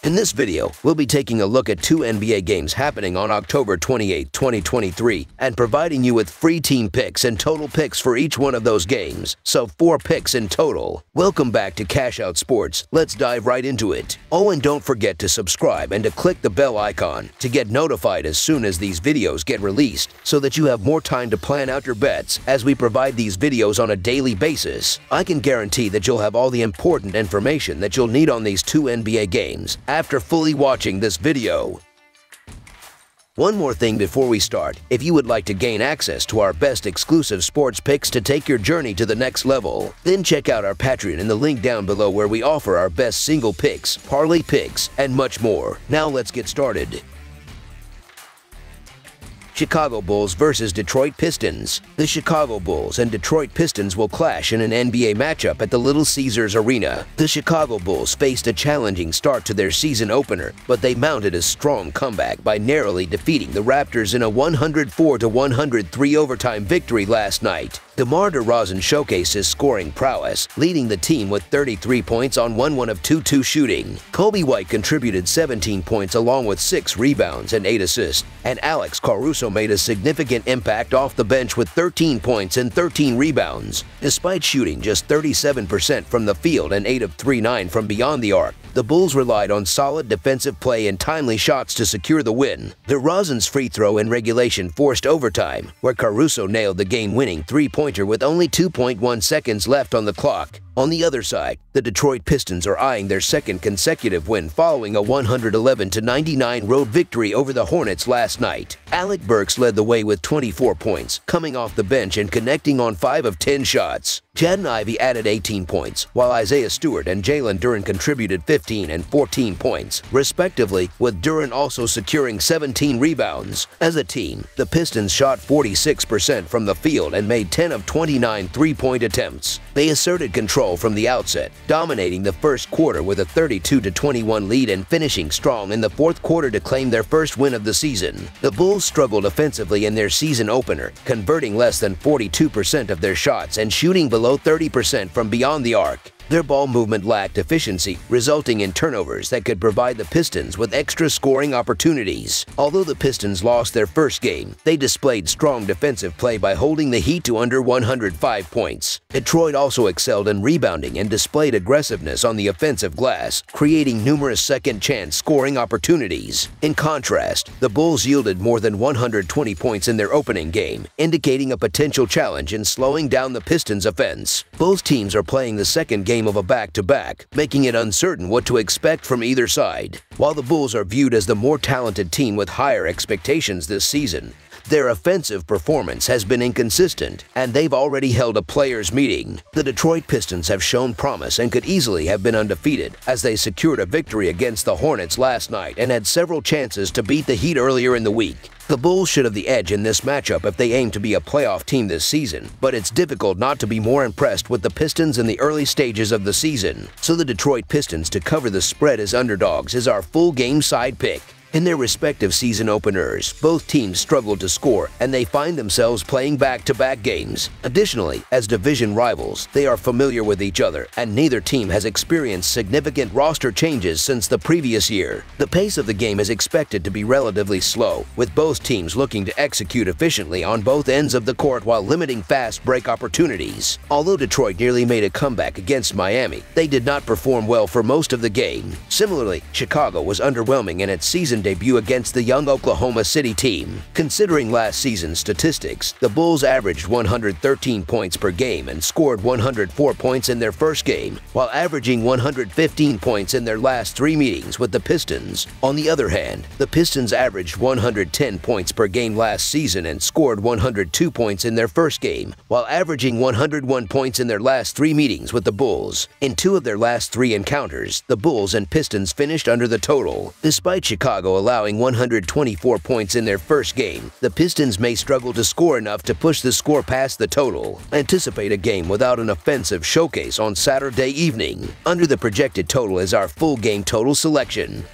In this video, we'll be taking a look at 2 NBA games happening on October 28, 2023, and providing you with free team picks and total picks for each one of those games, so 4 picks in total. Welcome back to Cash Out Sports. Let's dive right into it. Oh, and don't forget to subscribe and to click the bell icon to get notified as soon as these videos get released, so that you have more time to plan out your bets as we provide these videos on a daily basis. I can guarantee that you'll have all the important information that you'll need on these 2 NBA games after fully watching this video. One more thing before we start, if you would like to gain access to our best exclusive sports picks to take your journey to the next level, then check out our Patreon in the link down below where we offer our best single picks, parlay picks, and much more. Now let's get started. Chicago Bulls vs. Detroit Pistons. The Chicago Bulls and Detroit Pistons will clash in an NBA matchup at the Little Caesars Arena. The Chicago Bulls faced a challenging start to their season opener, but they mounted a strong comeback by narrowly defeating the Raptors in a 104-103 overtime victory last night. DeMar DeRozan showcased his scoring prowess, leading the team with 33 points on 1 of 2 shooting. Kobe White contributed 17 points along with 6 rebounds and 8 assists, and Alex Caruso made a significant impact off the bench with 13 points and 13 rebounds. Despite shooting just 37% from the field and 8 of 9 from beyond the arc, the Bulls relied on solid defensive play and timely shots to secure the win. DeRozan's free throw in regulation forced overtime, where Caruso nailed the game-winning three-pointer with only 2.1 seconds left on the clock. On the other side, the Detroit Pistons are eyeing their second consecutive win following a 111-99 road victory over the Hornets last night. Alec Burks led the way with 24 points, coming off the bench and connecting on 5 of 10 shots. Jaden Ivey added 18 points, while Isaiah Stewart and Jalen Duren contributed 15 and 14 points, respectively, with Duren also securing 17 rebounds. As a team, the Pistons shot 46% from the field and made 10 of 29 three-point attempts. They asserted control from the outset, dominating the first quarter with a 32-21 lead and finishing strong in the fourth quarter to claim their first win of the season. The Bulls struggled offensively in their season opener, converting less than 42% of their shots and shooting below 30% from beyond the arc. Their ball movement lacked efficiency, resulting in turnovers that could provide the Pistons with extra scoring opportunities. Although the Pistons lost their first game, they displayed strong defensive play by holding the Heat to under 105 points. Detroit also excelled in rebounding and displayed aggressiveness on the offensive glass, creating numerous second-chance scoring opportunities. In contrast, the Bulls yielded more than 120 points in their opening game, indicating a potential challenge in slowing down the Pistons' offense. Both teams are playing the second game of a back-to-back, making it uncertain what to expect from either side. While the Bulls are viewed as the more talented team with higher expectations this season, their offensive performance has been inconsistent, and they've already held a players' meeting. The Detroit Pistons have shown promise and could easily have been undefeated, as they secured a victory against the Hornets last night and had several chances to beat the Heat earlier in the week. The Bulls should have the edge in this matchup if they aim to be a playoff team this season, but it's difficult not to be more impressed with the Pistons in the early stages of the season. So the Detroit Pistons to cover the spread as underdogs is our full game side pick. In their respective season openers, both teams struggled to score, and they find themselves playing back-to-back games. Additionally, as division rivals, they are familiar with each other, and neither team has experienced significant roster changes since the previous year. The pace of the game is expected to be relatively slow, with both teams looking to execute efficiently on both ends of the court while limiting fast break opportunities. Although Detroit nearly made a comeback against Miami, they did not perform well for most of the game. Similarly, Chicago was underwhelming in its season debut against the young Oklahoma City team. Considering last season's statistics, the Bulls averaged 113 points per game and scored 104 points in their first game, while averaging 115 points in their last 3 meetings with the Pistons. On the other hand, the Pistons averaged 110 points per game last season and scored 102 points in their first game, while averaging 101 points in their last 3 meetings with the Bulls. In 2 of their last 3 encounters, the Bulls and Pistons finished under the total. Despite Chicago allowing 124 points in their first game, the Pistons may struggle to score enough to push the score past the total. Anticipate a game without an offensive showcase on Saturday evening. Under the projected total is our full game total selection.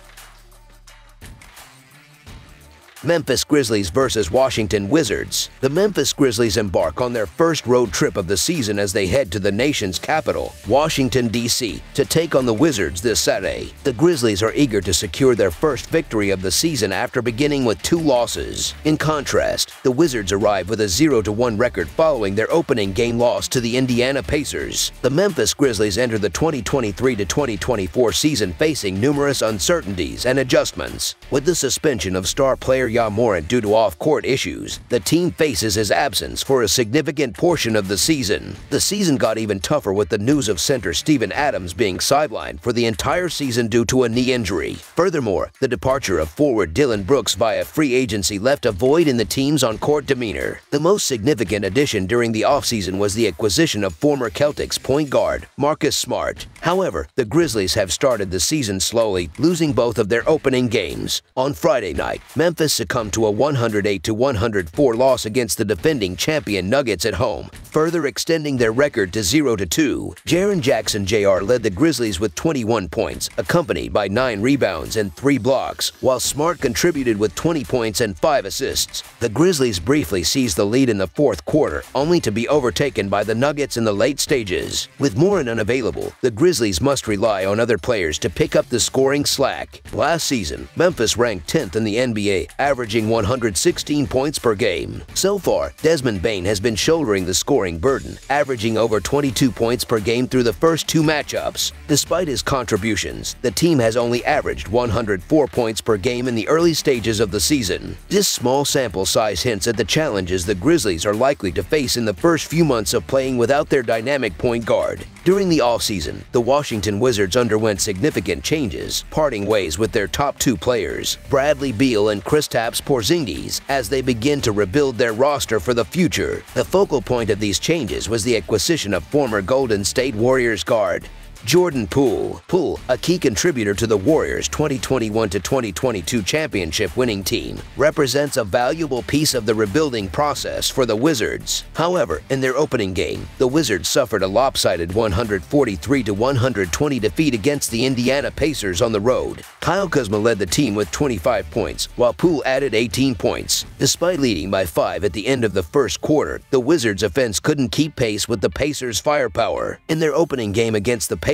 Memphis Grizzlies vs. Washington Wizards. The Memphis Grizzlies embark on their first road trip of the season as they head to the nation's capital, Washington, D.C., to take on the Wizards this Saturday. The Grizzlies are eager to secure their first victory of the season after beginning with 2 losses. In contrast, the Wizards arrive with a 0-1 record following their opening game loss to the Indiana Pacers. The Memphis Grizzlies enter the 2023-2024 season facing numerous uncertainties and adjustments. With the suspension of star player Ja Morant due to off-court issues, the team faces his absence for a significant portion of the season. The season got even tougher with the news of center Steven Adams being sidelined for the entire season due to a knee injury. Furthermore, the departure of forward Dillon Brooks via free agency left a void in the team's on-court demeanor. The most significant addition during the offseason was the acquisition of former Celtics point guard Marcus Smart. However, the Grizzlies have started the season slowly, losing both of their opening games. On Friday night, Memphis succumbed to a 108-104 loss against the defending champion Nuggets at home, further extending their record to 0-2. Jaren Jackson Jr. led the Grizzlies with 21 points, accompanied by 9 rebounds and 3 blocks, while Smart contributed with 20 points and 5 assists. The Grizzlies briefly seized the lead in the fourth quarter, only to be overtaken by the Nuggets in the late stages. With Morant unavailable, the Grizzlies must rely on other players to pick up the scoring slack. Last season, Memphis ranked 10th in the NBA, averaging 116 points per game. So far, Desmond Bane has been shouldering the scoring burden, averaging over 22 points per game through the first 2 matchups. Despite his contributions, the team has only averaged 104 points per game in the early stages of the season. This small sample size hints at the challenges the Grizzlies are likely to face in the first few months of playing without their dynamic point guard. During the offseason, the Washington Wizards underwent significant changes, parting ways with their top 2 players, Bradley Beal and Kristaps Porzingis, as they begin to rebuild their roster for the future. The focal point of these changes was the acquisition of former Golden State Warriors guard Jordan Poole. Poole, a key contributor to the Warriors' 2021-2022 championship-winning team, represents a valuable piece of the rebuilding process for the Wizards. However, in their opening game, the Wizards suffered a lopsided 143-120 defeat against the Indiana Pacers on the road. Kyle Kuzma led the team with 25 points, while Poole added 18 points. Despite leading by 5 at the end of the first quarter, the Wizards' offense couldn't keep pace with the Pacers' firepower. In their opening game against the Pacers,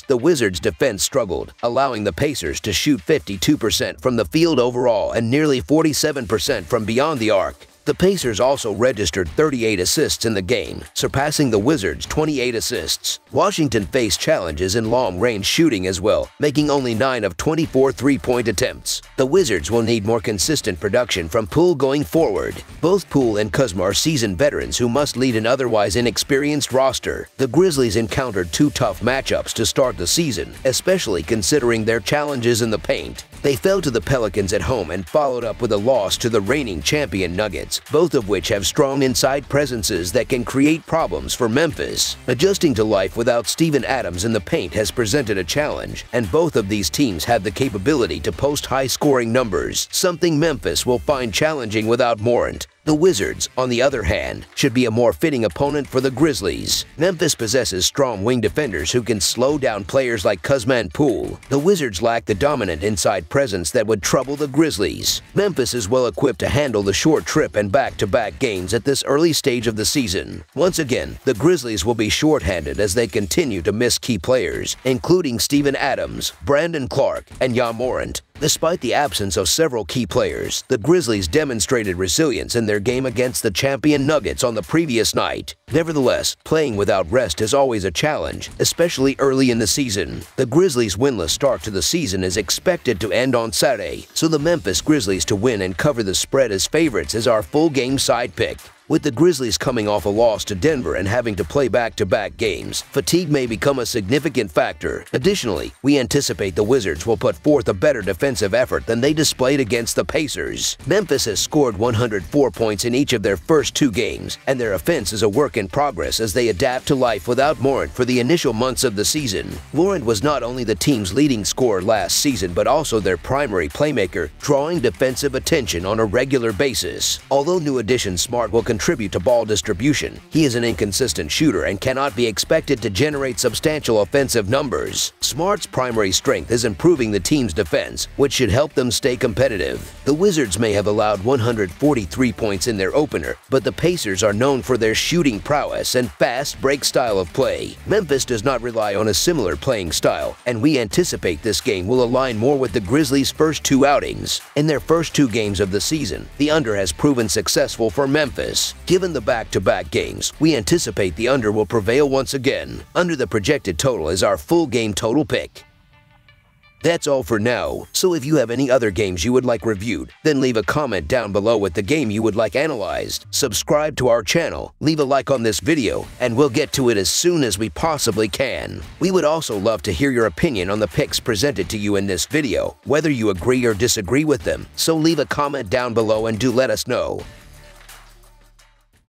the Wizards' defense struggled, allowing the Pacers to shoot 52% from the field overall and nearly 47% from beyond the arc. The Pacers also registered 38 assists in the game, surpassing the Wizards' 28 assists. Washington faced challenges in long-range shooting as well, making only 9 of 24 three-point attempts. The Wizards will need more consistent production from Poole going forward. Both Poole and Kuzma are seasoned veterans who must lead an otherwise inexperienced roster. The Grizzlies encountered 2 tough matchups to start the season, especially considering their challenges in the paint. They fell to the Pelicans at home and followed up with a loss to the reigning champion Nuggets, both of which have strong inside presences that can create problems for Memphis. Adjusting to life without Steven Adams in the paint has presented a challenge, and both of these teams have the capability to post high-scoring numbers, something Memphis will find challenging without Morant. The Wizards, on the other hand, should be a more fitting opponent for the Grizzlies. Memphis possesses strong wing defenders who can slow down players like Kuzma and Poole. The Wizards lack the dominant inside presence that would trouble the Grizzlies. Memphis is well equipped to handle the short trip and back-to-back games at this early stage of the season. Once again, the Grizzlies will be shorthanded as they continue to miss key players, including Steven Adams, Brandon Clark, and Ja Morant. Despite the absence of several key players, the Grizzlies demonstrated resilience in their game against the champion Nuggets on the previous night. Nevertheless, playing without rest is always a challenge, especially early in the season. The Grizzlies' winless start to the season is expected to end on Saturday, so the Memphis Grizzlies to win and cover the spread as favorites is our full-game side pick. With the Grizzlies coming off a loss to Denver and having to play back-to-back games, fatigue may become a significant factor. Additionally, we anticipate the Wizards will put forth a better defensive effort than they displayed against the Pacers. Memphis has scored 104 points in each of their first 2 games, and their offense is a work in progress as they adapt to life without Morant for the initial months of the season. Morant was not only the team's leading scorer last season but also their primary playmaker, drawing defensive attention on a regular basis. Although new addition Smart will contribute contribute to ball distribution. He is an inconsistent shooter and cannot be expected to generate substantial offensive numbers. Smart's primary strength is improving the team's defense, which should help them stay competitive. The Wizards may have allowed 143 points in their opener, but the Pacers are known for their shooting prowess and fast break style of play. Memphis does not rely on a similar playing style, and we anticipate this game will align more with the Grizzlies' first two outings. In their first two games of the season, the under has proven successful for Memphis. Given the back-to-back games, we anticipate the under will prevail once again. Under the projected total is our full game total pick. That's all for now, so if you have any other games you would like reviewed, then leave a comment down below with the game you would like analyzed. Subscribe to our channel, leave a like on this video, and we'll get to it as soon as we possibly can. We would also love to hear your opinion on the picks presented to you in this video, whether you agree or disagree with them, so leave a comment down below and do let us know.